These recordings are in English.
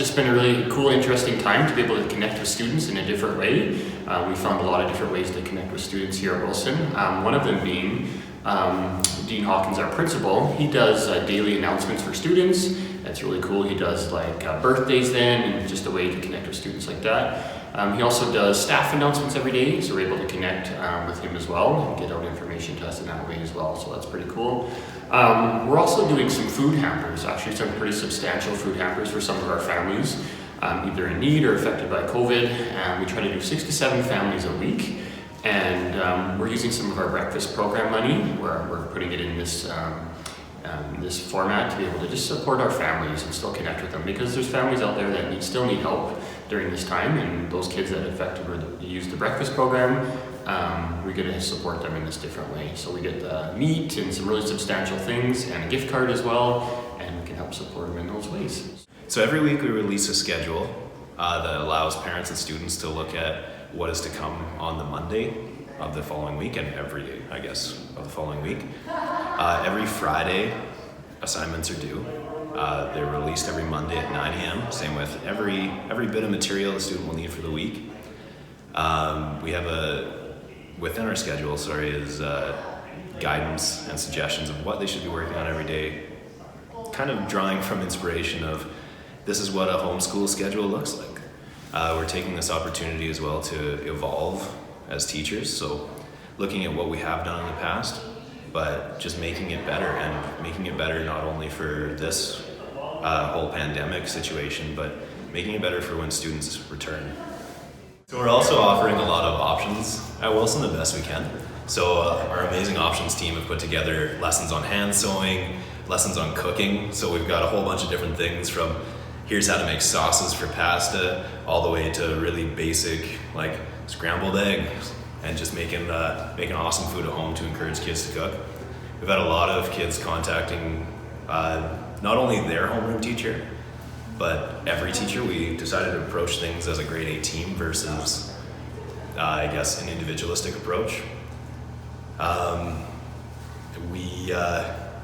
just been a really cool, interesting time to be able to connect with students in a different way. We found a lot of different ways to connect with students here at Wilson. One of them being Dean Hawkins, our principal. He does daily announcements for students. That's really cool. He does like birthdays then, and just a way to connect with students like that. He also does staff announcements every day, so we're able to connect with him as well and get out information to us in that way as well, so that's pretty cool. We're also doing some food hampers, actually some pretty substantial food hampers for some of our families, either in need or affected by COVID. We try to do 6 to 7 families a week, and we're using some of our breakfast program money, where we're putting it in this format to be able to just support our families and still connect with them, because there's families out there that still need help during this time, and those kids that affected or use the breakfast program, we get to support them in this different way. So we get meat and some really substantial things and a gift card as well, and we can help support them in those ways. So every week we release a schedule that allows parents and students to look at what is to come on the Monday of the following week, and every day, I guess, of the following week. Every Friday, assignments are due. They're released every Monday at 9 a.m. Same with every bit of material the student will need for the week. We have within our schedule, is guidance and suggestions of what they should be working on every day, kind of drawing from inspiration of this is what a homeschool schedule looks like. We're taking this opportunity as well to evolve as teachers, so looking at what we have done in the past, but just making it better, and making it better not only for this whole pandemic situation, but making it better for when students return. So we're also offering a lot of options at Wilson the best we can. So our amazing options team have put together lessons on hand sewing, lessons on cooking. So we've got a whole bunch of different things, from here's how to make sauces for pasta, all the way to really basic like scrambled eggs, and just making awesome food at home to encourage kids to cook. We've had a lot of kids contacting not only their homeroom teacher, but every teacher. We decided to approach things as a grade 8 team versus, I guess, an individualistic approach.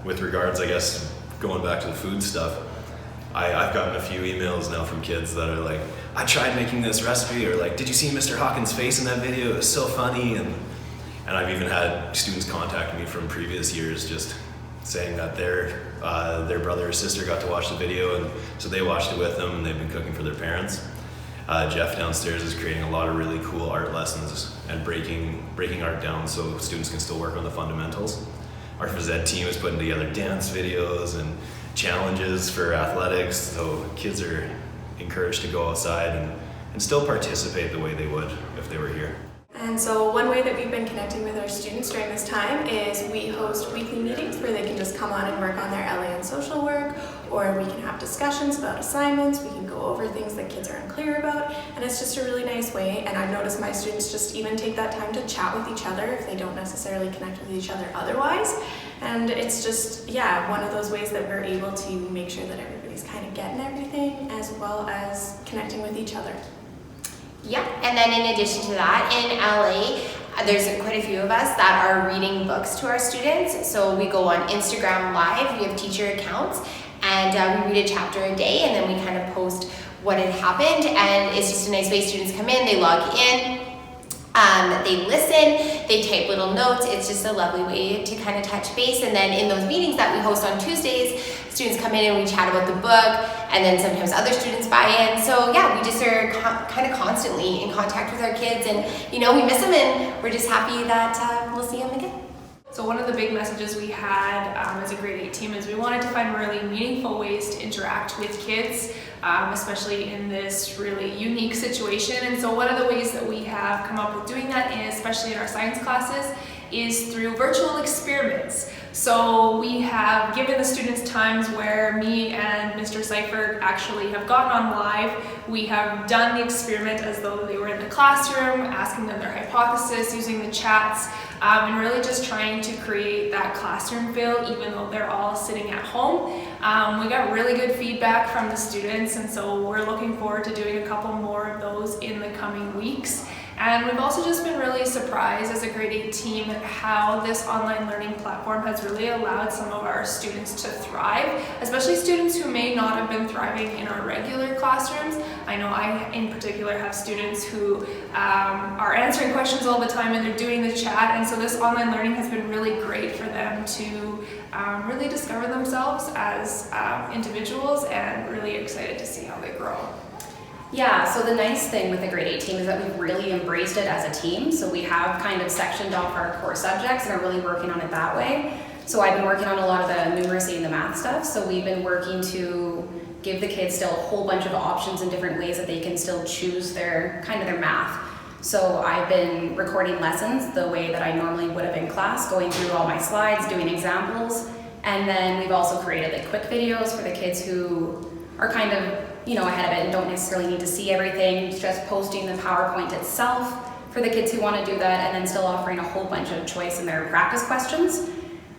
With regards, I guess, going back to the food stuff, I've gotten a few emails now from kids that are like, I tried making this recipe, or like, did you see Mr. Hawkins' face in that video? It was so funny. And I've even had students contact me from previous years just saying that their brother or sister got to watch the video, and so they watched it with them, and they've been cooking for their parents. Jeff downstairs is creating a lot of really cool art lessons and breaking art down so students can still work on the fundamentals. Our phys ed team is putting together dance videos and challenges for athletics, so kids are encouraged to go outside and still participate the way they would if they were here. And so one way that we've been connecting with our students during this time is we host weekly meetings where they can just come on and work on their LA and social work, or we can have discussions about assignments, we can go over things that kids are unclear about, and it's just a really nice way. And I've noticed my students just even take that time to chat with each other if they don't necessarily connect with each other otherwise. And it's just, one of those ways that we're able to make sure that everybody's kind of getting everything as well as connecting with each other. Yeah, and then in addition to that, in LA, there's quite a few of us that are reading books to our students. So we go on Instagram Live, we have teacher accounts, and we read a chapter a day, and then we kind of post what had happened. And it's just a nice way. Students come in, they log in, they listen, they type little notes. It's just a lovely way to kind of touch base. And then in those meetings that we host on Tuesdays, students come in and we chat about the book, and then sometimes other students buy in. So we just are kind of constantly in contact with our kids, and we miss them, and we're just happy that we'll see them again. So one of the big messages we had as a grade 8 team is we wanted to find really meaningful ways to interact with kids, especially in this really unique situation. And so one of the ways that we have come up with doing that, especially in our science classes, is through virtual experiments. So we have given the students times where me and Mr. Seifert actually have gotten on live. We have done the experiment as though they were in the classroom, asking them their hypothesis, using the chats, and really just trying to create that classroom feel even though they're all sitting at home. We got really good feedback from the students, and so we're looking forward to doing a couple more of those in the coming weeks. And we've also just been really surprised as a grade 8 team at how this online learning platform has really allowed some of our students to thrive, especially students who may not have been thriving in our regular classrooms. I know I in particular have students who are answering questions all the time and they're doing the chat, and so this online learning has been really great for them to really discover themselves as individuals, and really excited to see how they grow. Yeah, so the nice thing with the grade 8 team is that we've really embraced it as a team. So we have kind of sectioned off our core subjects and are really working on it that way. So I've been working on a lot of the numeracy and the math stuff. So we've been working to give the kids still a whole bunch of options and different ways that they can still choose their math. So I've been recording lessons the way that I normally would have in class, going through all my slides, doing examples. And then we've also created like quick videos for the kids who are kind of ahead of it and don't necessarily need to see everything, just posting the PowerPoint itself for the kids who want to do that, and then still offering a whole bunch of choice in their practice questions,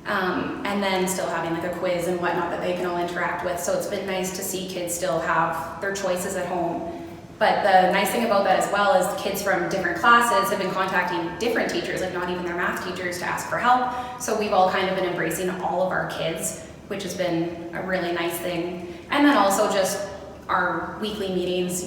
and then still having like a quiz and whatnot that they can all interact with. So it's been nice to see kids still have their choices at home. But the nice thing about that as well is the kids from different classes have been contacting different teachers, like not even their math teachers, to ask for help. So we've all kind of been embracing all of our kids, which has been a really nice thing. And then also just our weekly meetings,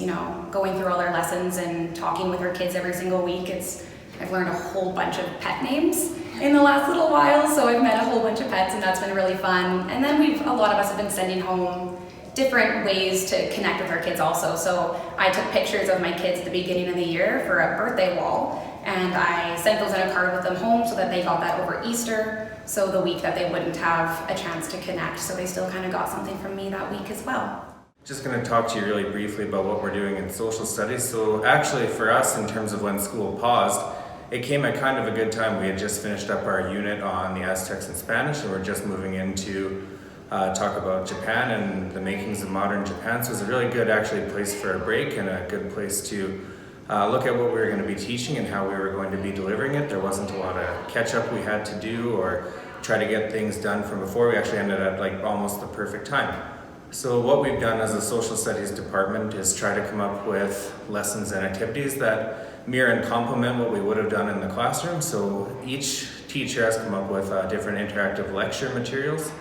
going through all our lessons and talking with our kids every single week. I've learned a whole bunch of pet names in the last little while, so I've met a whole bunch of pets, and that's been really fun. And then a lot of us have been sending home different ways to connect with our kids also. So I took pictures of my kids at the beginning of the year for a birthday wall, and I sent those in a card with them home so that they got that over Easter, so the week that they wouldn't have a chance to connect. So they still kind of got something from me that week as well. Just going to talk to you really briefly about what we're doing in social studies. So actually for us, in terms of when school paused, it came at kind of a good time. We had just finished up our unit on the Aztecs and Spanish, and we're just moving into talk about Japan and the makings of modern Japan. So it's a really good place for a break, and a good place to look at what we were going to be teaching and how we were going to be delivering it. There wasn't a lot of catch up we had to do or try to get things done from before. We actually ended at almost the perfect time. So what we've done as a social studies department is try to come up with lessons and activities that mirror and complement what we would have done in the classroom. So each teacher has come up with different interactive lecture materials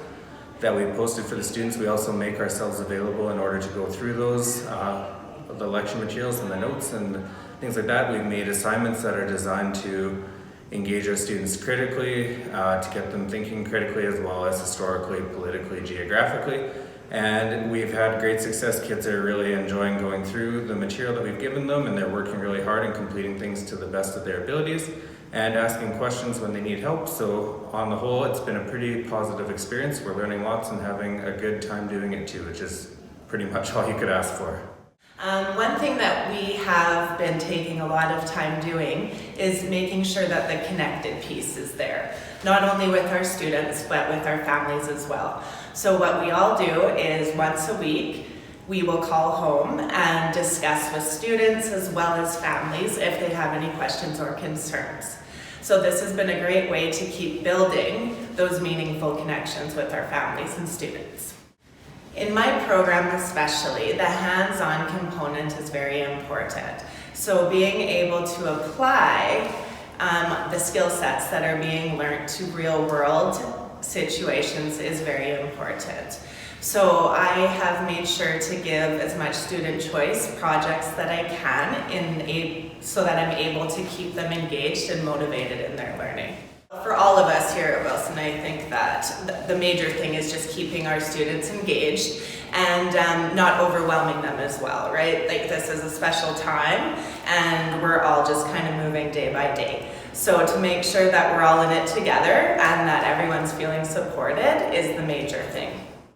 that we posted for the students. We also make ourselves available in order to go through those, the lecture materials and the notes and things like that. We've made assignments that are designed to engage our students critically, to get them thinking critically, as well as historically, politically, geographically. And we've had great success. Kids are really enjoying going through the material that we've given them, and they're working really hard and completing things to the best of their abilities and asking questions when they need help. So on the whole, it's been a pretty positive experience. We're learning lots and having a good time doing it too, which is pretty much all you could ask for. One thing that we have been taking a lot of time doing is making sure that the connected piece is there, not only with our students, but with our families as well. So what we all do is once a week, we will call home and discuss with students as well as families if they have any questions or concerns. So this has been a great way to keep building those meaningful connections with our families and students. In my program especially, the hands-on component is very important. So being able to apply the skill sets that are being learned to real-world situations is very important. So I have made sure to give as much student choice projects that I can so that I'm able to keep them engaged and motivated in their learning. For all of us here at Wilson, I think that the major thing is just keeping our students engaged and not overwhelming them as well, right? This is a special time and we're all just kind of moving day by day. So to make sure that we're all in it together and that everyone's feeling supported is the major thing.